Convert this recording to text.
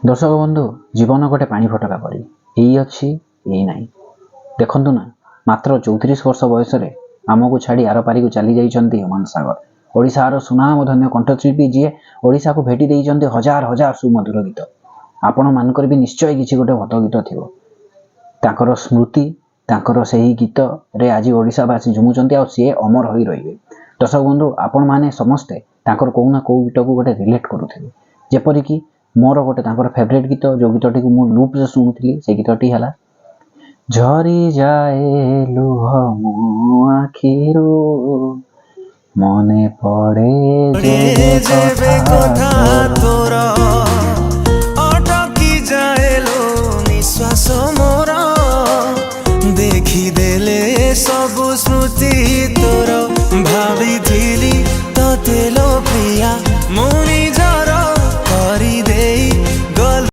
दर्शक बंधु जीवन गोटे पानी फटका परी यही अच्छी यही ना देखु ना मात्र 34 वर्ष बयस आमको छाड़ी आर पारी को चली जाइए हुमान सागर ओडिशार सुनाम धन्य कंठशिल्पी जी ओडिशा को भेटी देइछन्ति हजार हजार सुमधुर गीत आपण मानकर भी निश्चय किसी गोटे भत गीत थी ताकर स्मृति ताकर सही गीत रे आज ओडिशावासी झुमुचंती आ सी अमर होई रहिबे। दर्शक बंधु आपण माने समस्ते ताकर कोउ ना कोउ गीत को गोटे रिलेट करुथिबे जेपरि कि मोर गोटे ताकर फेवरेट गीत जो गीतटी को मु लूप रे सुनुथिली से गीतटी हला झरी जाए लुह मो आखिरू मने पड़े जेबे कथा तोरा